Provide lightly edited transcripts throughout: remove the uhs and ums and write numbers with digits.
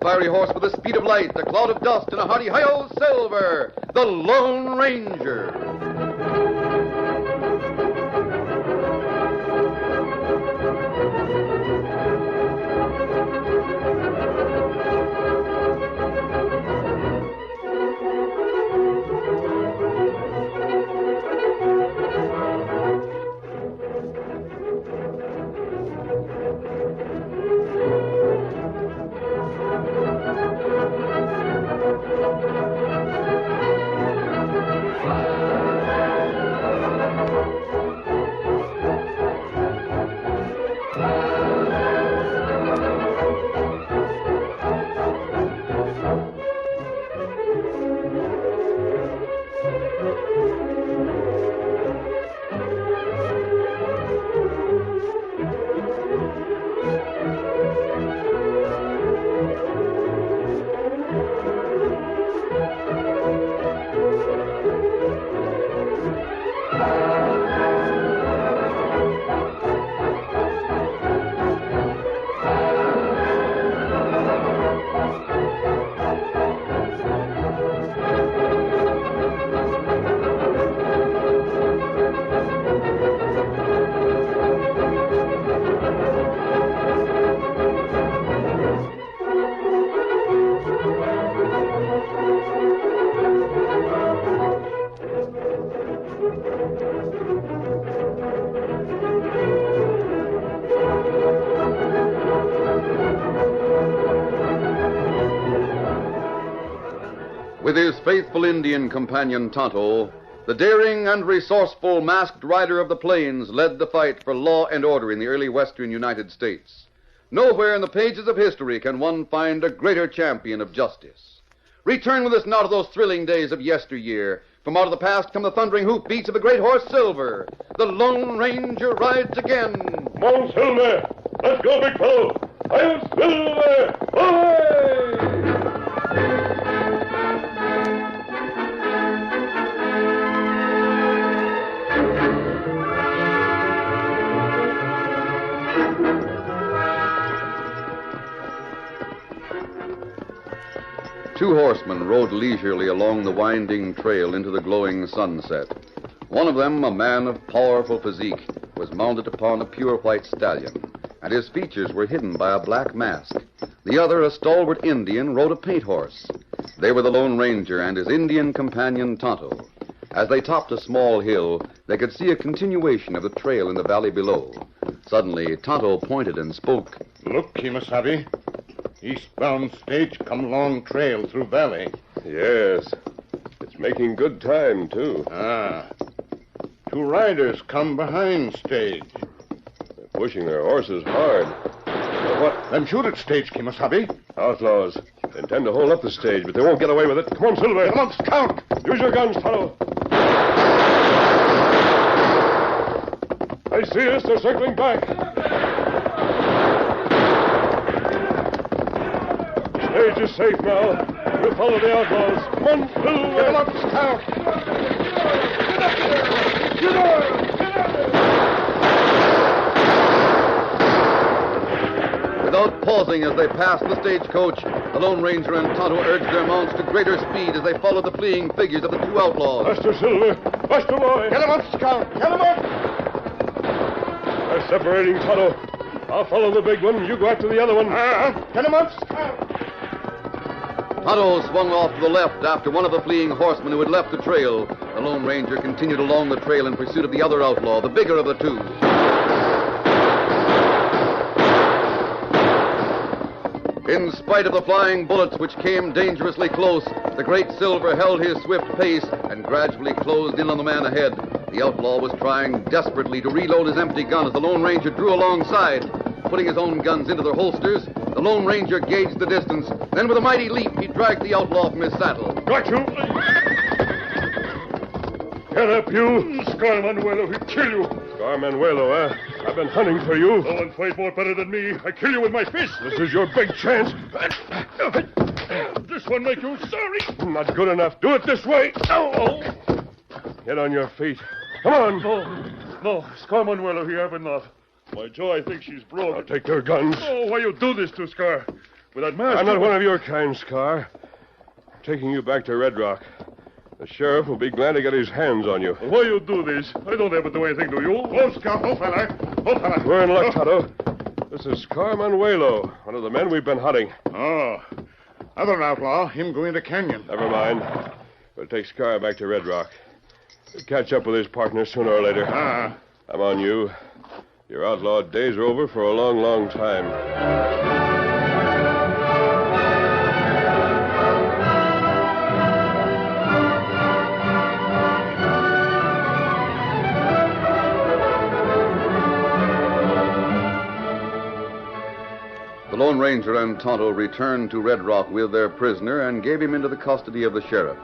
fiery horse with the speed of light, a cloud of dust, and a hearty hi-yo Silver, the Lone Ranger. With his faithful Indian companion Tonto, the daring and resourceful masked rider of the plains led the fight for law and order in the early western United States. Nowhere in the pages of history can one find a greater champion of justice. Return with us now to those thrilling days of yesteryear. From out of the past come the thundering hoofbeats of the great horse Silver. The Lone Ranger rides again. Come on, Silver. Let's go, big fellow. I am Silver. Away! Two horsemen rode leisurely along the winding trail into the glowing sunset. One of them, a man of powerful physique, was mounted upon a pure white stallion, and his features were hidden by a black mask. The other, a stalwart Indian, rode a paint horse. They were the Lone Ranger and his Indian companion Tonto. As they topped a small hill, they could see a continuation of the trail in the valley below. Suddenly, Tonto pointed and spoke. Look, Kimasabi. Eastbound stage come long trail through valley. Yes. It's making good time, too. Two riders come behind stage. They're pushing their horses hard. What? Then shoot at stage, Kimasabi. Outlaws. They intend to hold up the stage, but they won't get away with it. Come on, Silver. Come on, scout. Use your guns, Tonto. I see us. They're circling back. The stage is safe now. We'll follow the outlaws. Come on, Silver. Come on, scout. Get up! Without pausing as they passed the stagecoach, the Lone Ranger and Tonto urged their mounts to greater speed as they followed the fleeing figures of the two outlaws. Faster, Silver. Faster, boy. Get him up, scout. Get him up. They're separating, Tonto. I'll follow the big one. You go after the other one. Get him up, scout. Tonto swung off to the left after one of the fleeing horsemen who had left the trail. The Lone Ranger continued along the trail in pursuit of the other outlaw, the bigger of the two. In spite of the flying bullets which came dangerously close, the great Silver held his swift pace and gradually closed in on the man ahead. The outlaw was trying desperately to reload his empty gun as the Lone Ranger drew alongside. Putting his own guns into their holsters, the Lone Ranger gauged the distance. Then with a mighty leap, he dragged the outlaw from his saddle. Got you! Get up, you! Scar Manuelo, he'll kill you! Scar Manuelo, eh? I've been hunting for you. No one fight more better than me. I kill you with my fist. This is your big chance. This one make you sorry. Not good enough. Do it this way. Oh. Get on your feet. Come on. No, Scar Manuelo here, but not. My jaw, I think she's broke. I'll take your guns. Oh, why you do this to Scar? with that mask. I'm not one of your kind, Scar. I'm taking you back to Red Rock. The sheriff will be glad to get his hands on you. Why you do this? I don't ever do anything to you. Oh, Scar, oh, fella. Oh, fella. We're in luck, Tonto. This is Scar Manuelo, one of the men we've been hunting. Oh. Other outlaw, him go into canyon. Never mind. We'll take Scar back to Red Rock. He'll catch up with his partner sooner or later. Ah. I'm on you. Your outlaw days are over for a long, long time. The Lone Ranger and Tonto returned to Red Rock with their prisoner and gave him into the custody of the sheriff.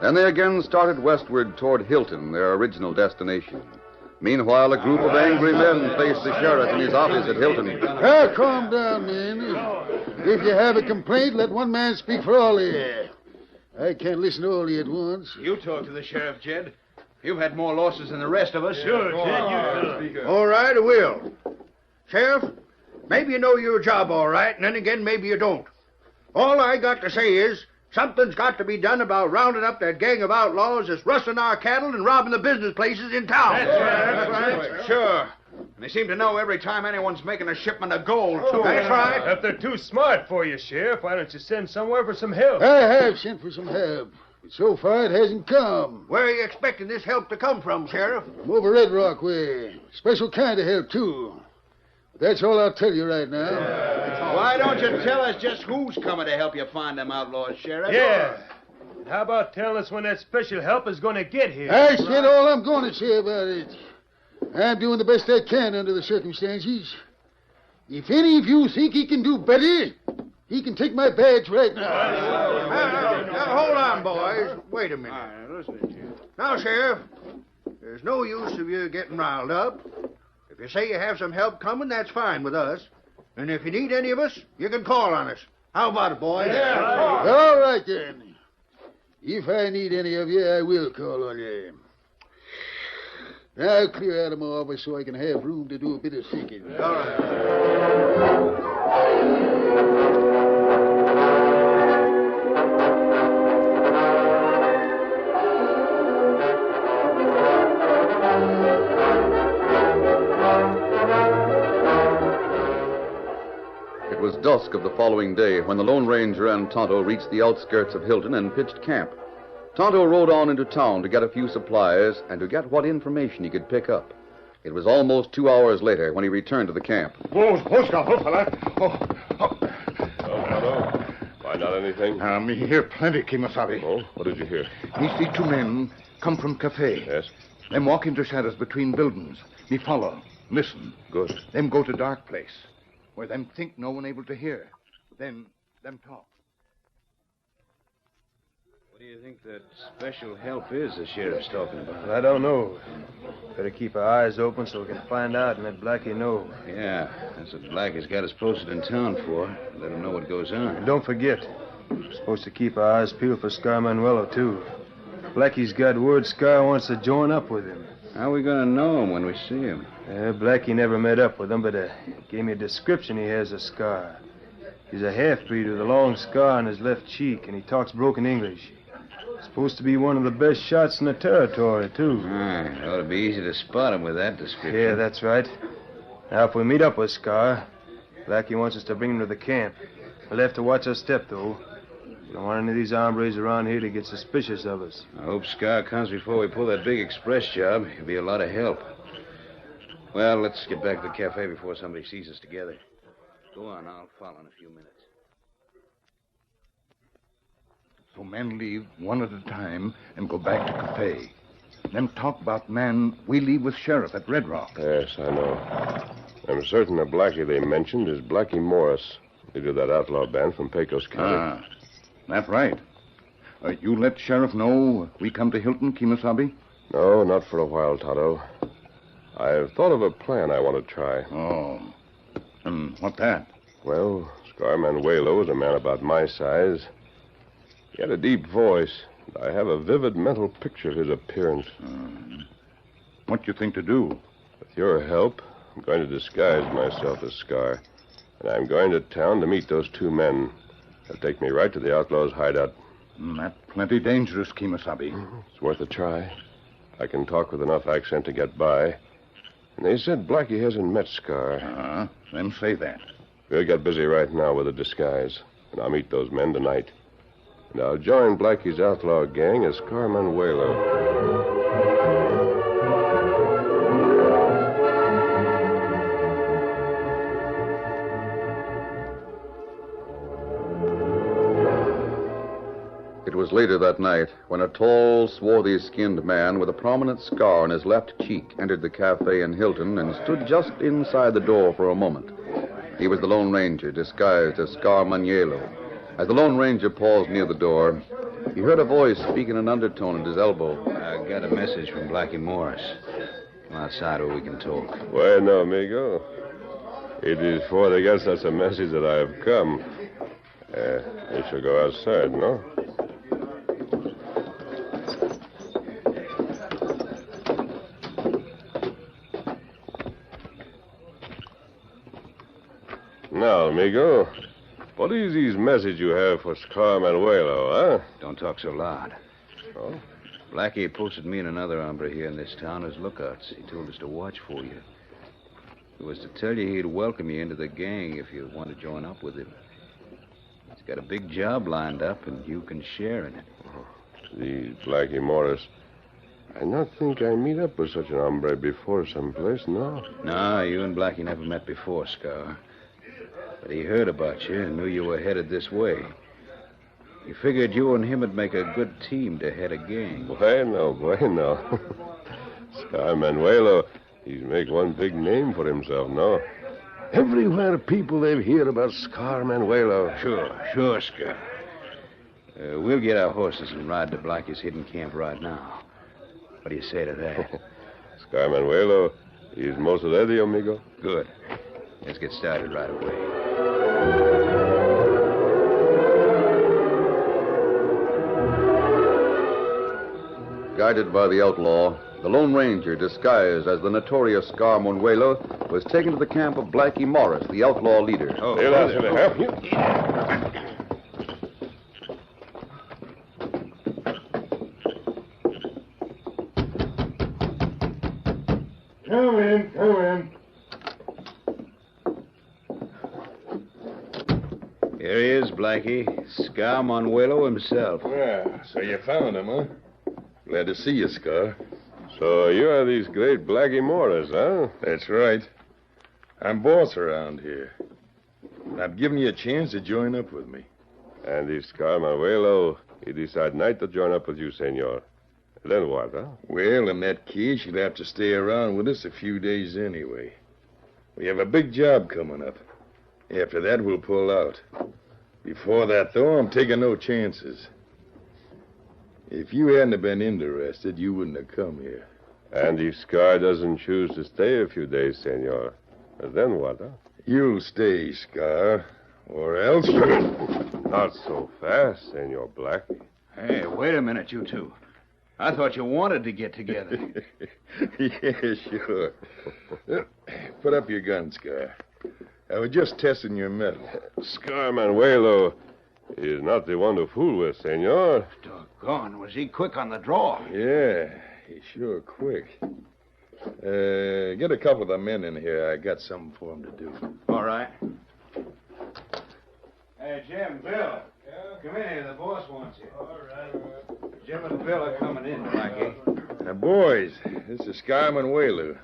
Then they again started westward toward Hilton, their original destination. Meanwhile, a group of angry men faced the sheriff in his office at Hilton. Calm down, men. If you have a complaint, let one man speak for all here. I can't listen to all of you at once. You talk to the sheriff, Jed. You've had more losses than the rest of us. Sure, Jed, you All right, I will. Sheriff, maybe you know your job all right, and then again, maybe you don't. All I got to say is, something's got to be done about rounding up that gang of outlaws that's rustling our cattle and robbing the business places in town. That's right. Sure. And they seem to know every time anyone's making a shipment of gold, too. That's right. If they're too smart for you, Sheriff, why don't you send somewhere for some help? I have sent for some help, but so far it hasn't come. Where are you expecting this help to come from, Sheriff? From over Red Rock way. Special kind of help, too. But that's all I'll tell you right now. Why don't you tell us just who's coming to help you find them outlaws, Sheriff? Yeah. And how about telling us when that special help is going to get here? I said all I'm going to say about it. I'm doing the best I can under the circumstances. If any of you think he can do better, he can take my badge right now. Now, hold on, boys. Wait a minute. Now, Sheriff, there's no use of you getting riled up. If you say you have some help coming, that's fine with us. And if you need any of us, you can call on us. How about it, boys? Yeah. All right, then. If I need any of you, I will call on you. Now, I'll clear out of my office so I can have room to do a bit of thinking. All right. It was dusk of the following day when the Lone Ranger and Tonto reached the outskirts of Hilton and pitched camp. Tonto rode on into town to get a few supplies and to get what information he could pick up. It was almost 2 hours later when he returned to the camp. Whoa, Scar, oh, fella. Tonto, find out anything? Me hear plenty, Kimasabi. Oh, what did you hear? Me see two men come from cafe. Yes? Them walk into shadows between buildings. Me follow. Listen. Good. Them go to dark place, where them think no one able to hear. Then them talk. What do you think that special help is the sheriff's talking about? I don't know. Better keep our eyes open so we can find out and let Blackie know. Yeah, that's what Blackie's got us posted in town for. Let him know what goes on. And don't forget, we're supposed to keep our eyes peeled for Scar Manuelo, too. Blackie's got word Scar wants to join up with him. How are we going to know him when we see him? Blackie never met up with him, but gave me a description he has of Scar. He's a half-breed with a long scar on his left cheek, and he talks broken English. Supposed to be one of the best shots in the territory, too. It ought to be easy to spot him with that description. Yeah, that's right. Now, if we meet up with Scar, Blackie wants us to bring him to the camp. We'll have to watch our step, though. We don't want any of these hombres around here to get suspicious of us. I hope Scar comes before we pull that big express job. He'll be a lot of help. Well, let's get back to the cafe before somebody sees us together. Go on, I'll follow in a few minutes. So men leave one at a time and go back to cafe. Them talk about man we leave with sheriff at Red Rock. Yes, I know. I'm certain the Blackie they mentioned is Blackie Morris, leader of that outlaw band from Pecos County. That's right. You let sheriff know we come to Hilton, Kimasabi? No, not for a while, Tonto. I've thought of a plan I want to try. Oh. And what that? Well, Scar Manuelo is a man about my size. He had a deep voice. I have a vivid mental picture of his appearance. What you think to do? With your help, I'm going to disguise myself as Scar And I'm going to town to meet those two men. They'll take me right to the outlaw's hideout. That's plenty dangerous, Kimasabi. It's worth a try. I can talk with enough accent to get by. And they said Blackie hasn't met Scar. Then say that. We'll get busy right now with a disguise. And I'll meet those men tonight. And I'll join Blackie's outlaw gang as Scar Manuelo. It was later that night when a tall, swarthy-skinned man with a prominent scar on his left cheek entered the cafe in Hilton and stood just inside the door for a moment. He was the Lone Ranger, disguised as Scar Manuelo. As the Lone Ranger paused near the door, he heard a voice speak in an undertone at his elbow. I got a message from Blackie Morris. Come outside where we can talk. Bueno, amigo. It is for to get such a message that I have come. We shall go outside, no? Now, amigo, what is this message you have for Scar Manuelo, huh? Don't talk so loud. Oh? Blackie posted me and another hombre here in this town as lookouts. He told us to watch for you. It was to tell you he'd welcome you into the gang if you want to join up with him. He's got a big job lined up, and you can share in it. The Blackie Morris. I not think I meet up with such an hombre before someplace, no? No, you and Blackie never met before, Scar. But he heard about you and knew you were headed this way. He figured you and him would make a good team to head a gang. Bueno. Scar Manuelo, he's make one big name for himself, no? Everywhere people they've heard about Scar Manuelo. Sure, Scar. We'll get our horses and ride to Blackie's hidden camp right now. What do you say to that? Scar Manuelo, he's most ready, amigo. Good. Let's get started right away. Guided by the outlaw, the Lone Ranger, disguised as the notorious Scar Manuelo, was taken to the camp of Blackie Morris, the outlaw leader. They'll ask you to help you. Come in. Here he is, Blackie. Scar Manuelo himself. Well, so you found him, huh? Glad to see you, Scar. So you are this great Blackie Morris, huh? That's right. I'm boss around here. And I've given you a chance to join up with me. And if Scar Manuelo, he decide not to join up with you, senor. Then what, huh? Well, in that case, you'll have to stay around with us a few days anyway. We have a big job coming up. After that, we'll pull out. Before that, though, I'm taking no chances. If you hadn't have been interested, you wouldn't have come here. And if Scar doesn't choose to stay a few days, senor, then what, huh? You'll stay, Scar, or else... Not so fast, senor Blackie. Hey, wait a minute, you two. I thought you wanted to get together. Yeah, sure. Put up your gun, Scar. I was just testing your metal. Scar Manuelo is not the one to fool with, senor. Doggone, was he quick on the draw? Yeah, he's sure quick. Get a couple of the men in here. I got something for them to do. All right. Hey, Jim, Bill. Yeah? Come in here. The boss wants you. All right. Jim and Bill are coming in, Blackie. Now, boys, this is Scar Manuelo.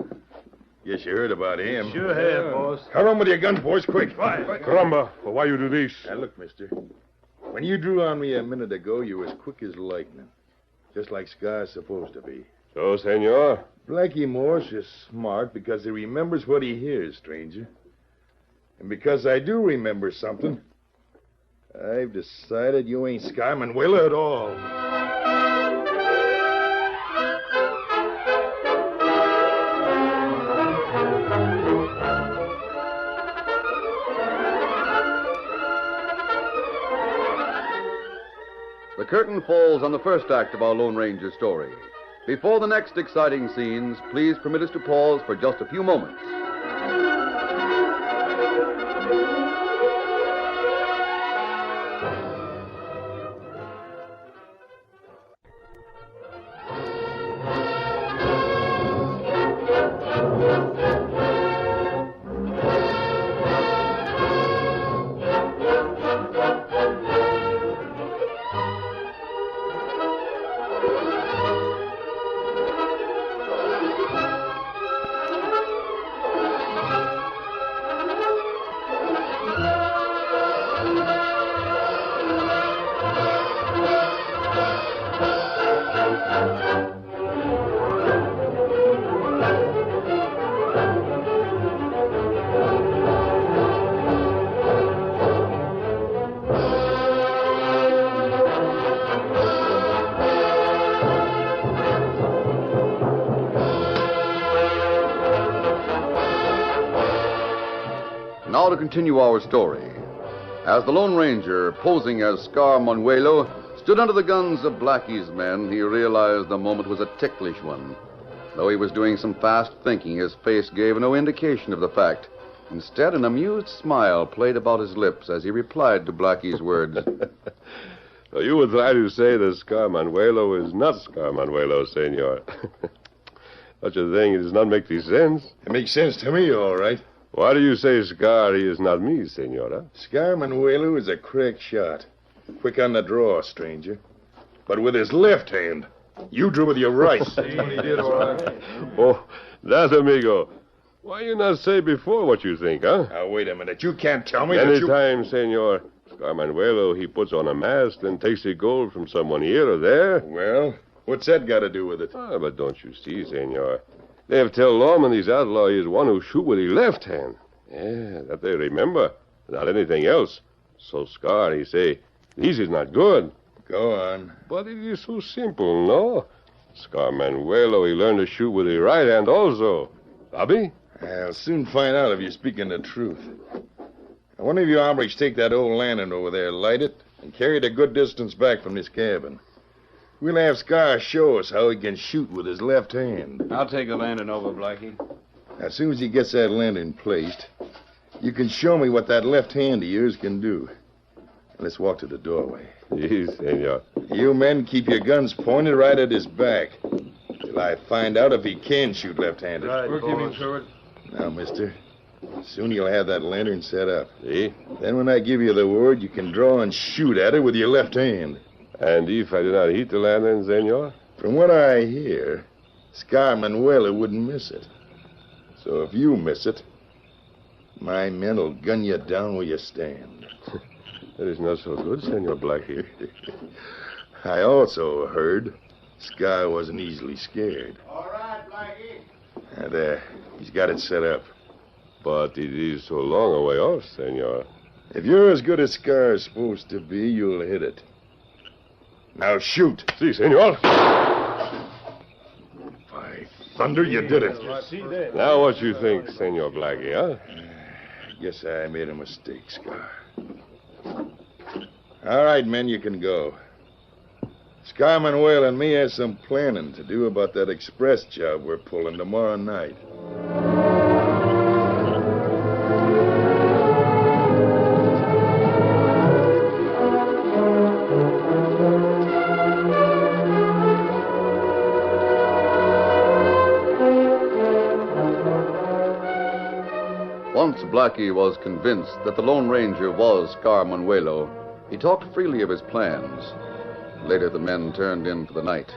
Guess you heard about him. Sure have, boss. Come on with your guns, boys, quick. Caramba, well, why you do this? Now, look, mister. When you drew on me a minute ago, you were as quick as lightning. Just like Scar's supposed to be. So, senor? Blackie Morse is smart because he remembers what he hears, stranger. And because I do remember something, I've decided you ain't Scar Manuelo at all. The curtain falls on the first act of our Lone Ranger story. Before the next exciting scenes, please permit us to pause for just a few moments. Now to continue our story. As the Lone Ranger, posing as Scar Manuelo, stood under the guns of Blackie's men, he realized the moment was a ticklish one. Though he was doing some fast thinking, his face gave no indication of the fact. Instead, an amused smile played about his lips as he replied to Blackie's words. So you would try to say that Scar Manuelo is not Scar Manuelo, senor. Such a thing does not make any sense. It makes sense to me, all right. Why do you say Scar he is not me, senora? Scar Manuelo is a crack shot. Quick on the draw, stranger. But with his left hand. You drew with your right. Oh, that, amigo. Why you not say before what you think, huh? Now, wait a minute. You can't tell me Many that you... times, senor, Scar Manuelo, he puts on a mask, then takes the gold from someone here or there. Well, what's that got to do with it? Ah, but don't you see, senor? They have tell lawmen these outlaw is one who shoot with his left hand. Yeah, that they remember, not anything else. So Scar, he say, this is not good. Go on. But it is so simple, no? Scar Manuelo, he learned to shoot with his right hand also. Bobby? I'll soon find out if you're speaking the truth. Now, one of you hombres take that old lantern over there, light it, and carry it a good distance back from this cabin. We'll have Scar show us how he can shoot with his left hand. I'll take the lantern over, Blackie. As soon as he gets that lantern placed, you can show me what that left hand of yours can do. Let's walk to the doorway. Yes, senor. You men keep your guns pointed right at his back till I find out if he can shoot left-handed. Right, we're keeping forward. Now, mister, soon you'll have that lantern set up. See? Then when I give you the word, you can draw and shoot at it with your left hand. And if I do not hit the lantern, senor? From what I hear, Scar Manuelo wouldn't miss it. So if you miss it, my men will gun you down where you stand. That is not so good, Senor Blackie. I also heard Scar wasn't easily scared. All right, Blackie. And, he's got it set up. But it is so long a way off, senor. If you're as good as Scar's supposed to be, you'll hit it. Now shoot. Si, senor. By thunder, you did it. Now what you think, Senor Blackie, huh? Guess I made a mistake, Scar. All right, men, you can go. Scar Manuel and me has some planning to do about that express job we're pulling tomorrow night. Once Blackie was convinced that the Lone Ranger was Scar Manuelo, he talked freely of his plans. Later, the men turned in for the night.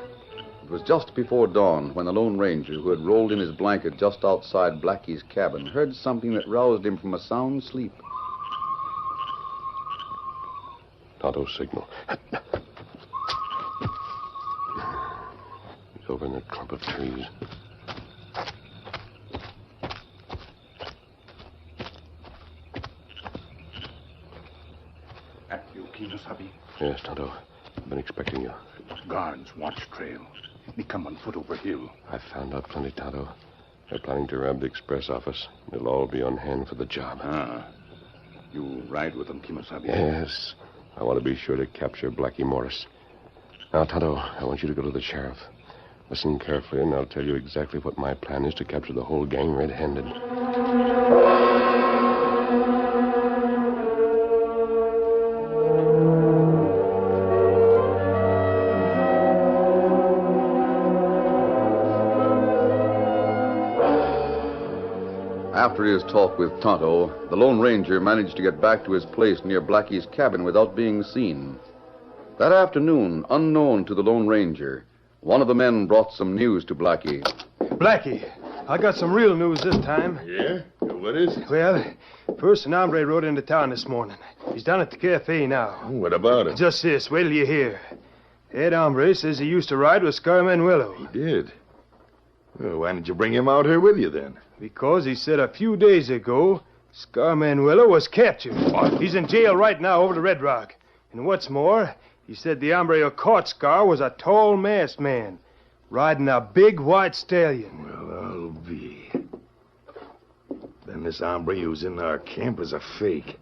It was just before dawn when the Lone Ranger, who had rolled in his blanket just outside Blackie's cabin, heard something that roused him from a sound sleep. Tonto's signal. He's over in that clump of trees. Yes, Tonto. I've been expecting you. Guards, watch trail. Me come on foot over hill. I've found out plenty, Tonto. They're planning to rob the express office. They'll all be on hand for the job. Ah. You ride with them, Kimasabi? Yes. I want to be sure to capture Blackie Morris. Now, Tonto, I want you to go to the sheriff. Listen carefully, and I'll tell you exactly what my plan is to capture the whole gang red-handed. After his talk with Tonto, the Lone Ranger managed to get back to his place near Blackie's cabin without being seen. That afternoon, unknown to the Lone Ranger, one of the men brought some news to Blackie. Blackie, I got some real news this time. Yeah? What is it? Well, first an hombre rode into town this morning. He's down at the cafe now. What about it? Just this, wait till you hear. That hombre says he used to ride with Scar Manuelo. He did? Well, why didn't you bring him out here with you, then? Because he said a few days ago, Scar Manuelo was captured. What? He's in jail right now over the Red Rock. And what's more, he said the hombre who caught Scar was a tall, masked man, riding a big white stallion. Well, I'll be. Then And this hombre who's in our camp is a fake.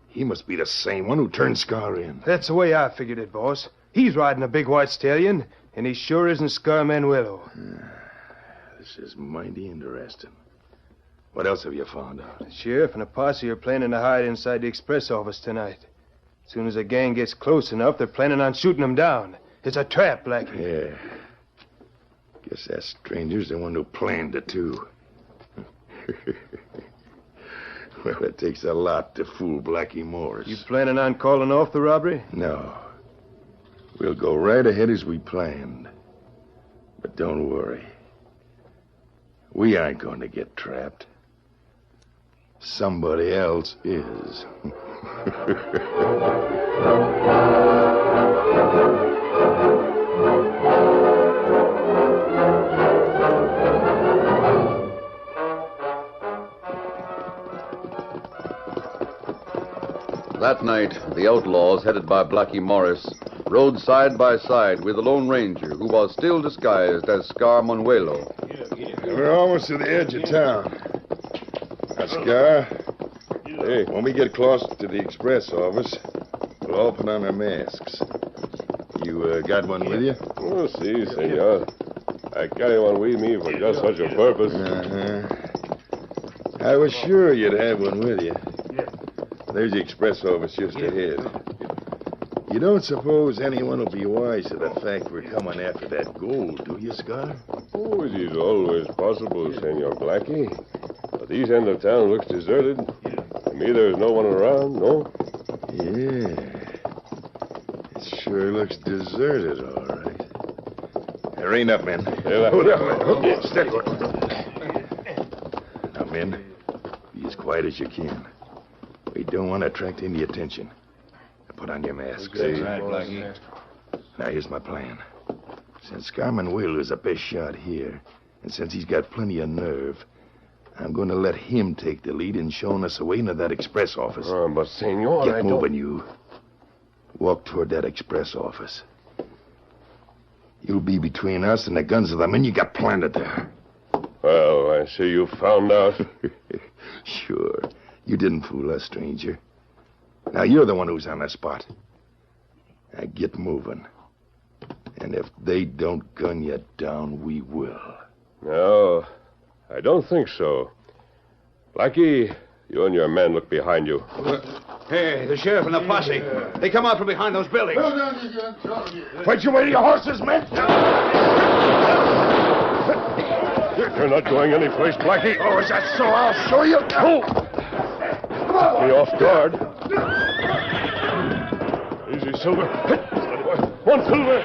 He must be the same one who turned Scar in. That's the way I figured it, boss. He's riding a big white stallion, and he sure isn't Scar Manuelo. This is mighty interesting. What else have you found out? The sheriff and a posse are planning to hide inside the express office tonight. As soon as the gang gets close enough, they're planning on shooting them down. It's a trap, Blackie. Yeah. Guess that stranger's the one who planned it, too. Well, it takes a lot to fool Blackie Morris. You planning on calling off the robbery? No. We'll go right ahead as we planned. But don't worry. We aren't going to get trapped. Somebody else is. That night, the outlaws, headed by Blackie Morris, rode side by side with the Lone Ranger, who was still disguised as Scar Manuelo. We're almost to the edge of town. Now, Scar, hey, when we get close to the express office, we'll all put on our masks. You got one with you? Oh, si, senor. I carry one with me for just such a purpose. I was sure you'd have one with you. There's the express office just ahead. You don't suppose anyone will be wise to the fact we're coming after that gold, do you, Scar? Oh, it is always possible, Senor Blackie. But this end of town looks deserted. To me, there's no one around, no? Yeah. It sure looks deserted, all right. Rein up, men. Hold up. Steady. Now, men, be as quiet as you can. We don't want to attract any attention. Put on your masks. That's right, Blackie. Now, here's my plan. Since Scar Manuelo is the best shot here, and since he's got plenty of nerve, I'm going to let him take the lead in showing us the way into that express office. But, senor, Get moving, you. Walk toward that express office. You'll be between us and the guns of the men you got planted there. Well, I see you found out. Sure. You didn't fool us, stranger. Now, you're the one who's on the spot. Now, get moving. And if they don't gun you down, we will. No, I don't think so. Blackie, you and your men look behind you. Hey, the sheriff and the posse. They come out from behind those buildings. Throw down your guns. Throw them. Fight your way to your horses, men! You're not going anyplace, Blackie. Oh, is that so? I'll show you. Be off guard. Easy, Silver. Steady, boy. One, Silver.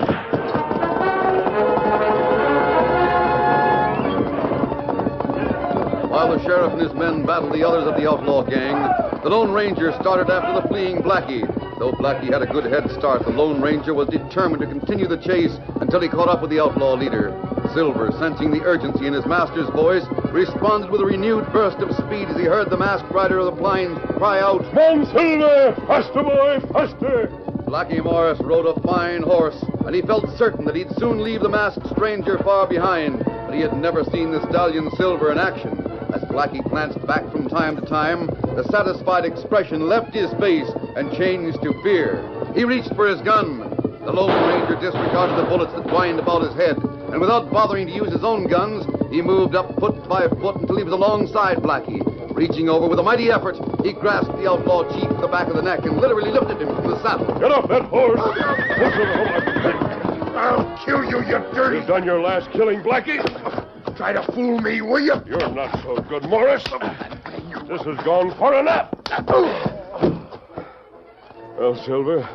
While the sheriff and his men battled the others of the outlaw gang, the Lone Ranger started after the fleeing Blackie. Though Blackie had a good head start, the Lone Ranger was determined to continue the chase until he caught up with the outlaw leader. Silver, sensing the urgency in his master's voice, responded with a renewed burst of speed as he heard the masked rider of the plains cry out, Come on, Silver! Faster, boy, faster! Blackie Morris rode a fine horse, and he felt certain that he'd soon leave the masked stranger far behind, but he had never seen the stallion Silver in action. As Blackie glanced back from time to time, the satisfied expression left his face and changed to fear. He reached for his gun. The Lone Ranger disregarded the bullets that whined about his head, and without bothering to use his own guns, he moved up foot by foot until he was alongside Blackie. Reaching over with a mighty effort, he grasped the outlaw chief at the back of the neck and literally lifted him from the saddle. Get off that horse! I'll kill you, you dirty... You've done your last killing, Blackie. Try to fool me, will you? You're not so good, Morris. This has gone far enough. Well, Silver,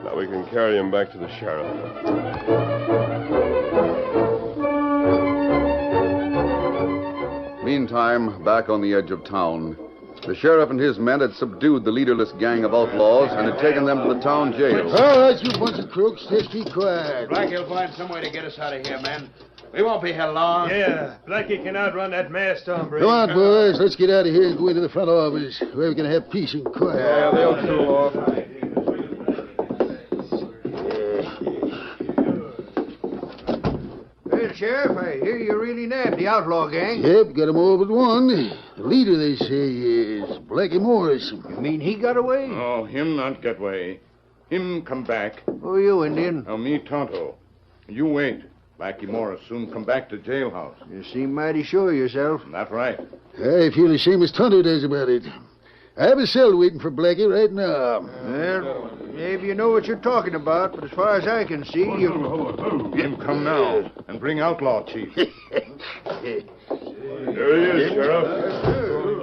now we can carry him back to the sheriff. Meantime, back on the edge of town, the sheriff and his men had subdued the leaderless gang of outlaws and had taken them to the town jail. All right, you bunch of crooks, just keep quiet. Blackie'll find some way to get us out of here, men. We won't be held long. Yeah, Blackie can outrun that masked hombre. Come on, boys. Let's get out of here and go into the front office, where we can have peace and quiet. Yeah, they'll cool off. Well, Sheriff, I hear you really nabbed the outlaw gang. Yep, got 'em all but one. The leader, they say, is Blackie Morrison. You mean he got away? Oh, him not get way. Him come back. Who are you, Indian? Now, me Tonto. You wait. Blackie Morris soon come back to jailhouse. You seem mighty sure of yourself. That right. I feel the same as Tonto does about it. I have a cell waiting for Blackie right now. Well, maybe you know what you're talking about, but as far as I can see, you... Him come now and bring Outlaw, Chief. There he is, Sheriff. A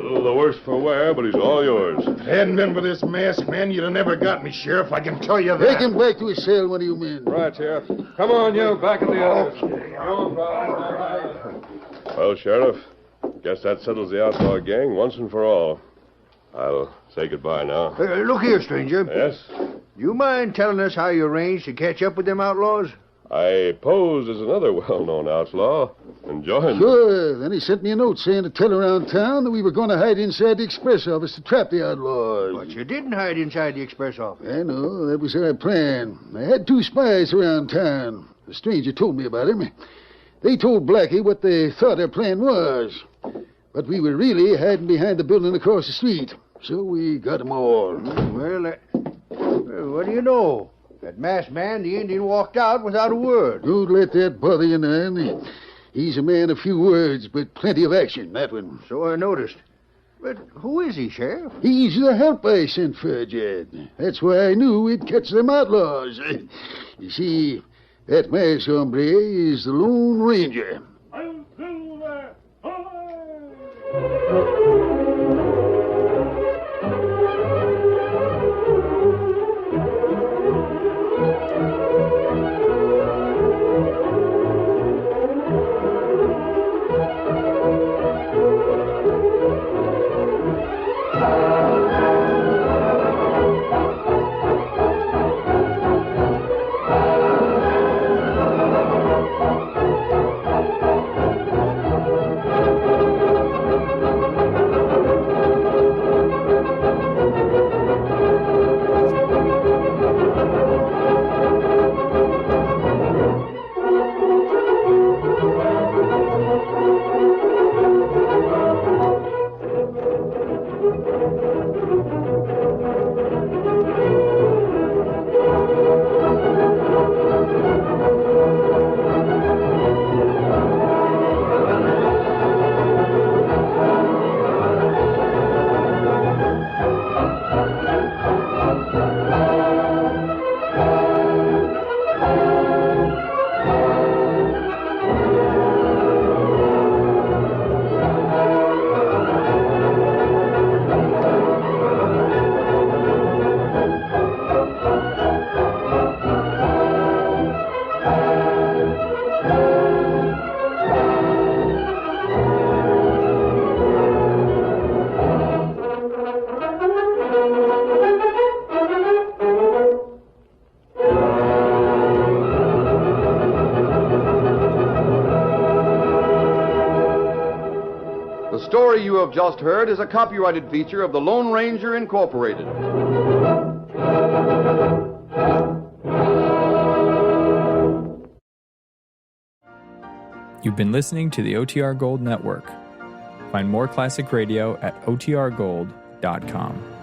little the worse for wear, but he's all yours. If it hadn't been for this masked man, you'd have never got me, Sheriff. I can tell you that. Take him back to his cell, one of you men. Right, Sheriff. Come on, you, back at the others. Well, Sheriff, guess that settles the outlaw gang once and for all. I'll say goodbye now. Look here, stranger. Yes? You mind telling us how you arranged to catch up with them outlaws? I posed as another well-known outlaw and joined. Sure. Then he sent me a note saying to tell around town that we were going to hide inside the express office to trap the outlaws. But you didn't hide inside the express office. I know. That was our plan. I had 2 spies around town. The stranger told me about him. They told Blackie what they thought our plan was. But we were really hiding behind the building across the street. So we got them all. Well, what do you know? That masked man, the Indian, walked out without a word. Don't let that bother you none. He's a man of few words, but plenty of action, that one. So I noticed. But who is he, Sheriff? He's the help I sent for, Jed. That's why I knew we'd catch them outlaws. You see, that masked hombre is the Lone Ranger. The story you have just heard is a copyrighted feature of the Lone Ranger Incorporated. You've been listening to the OTR Gold Network. Find more classic radio at otrgold.com.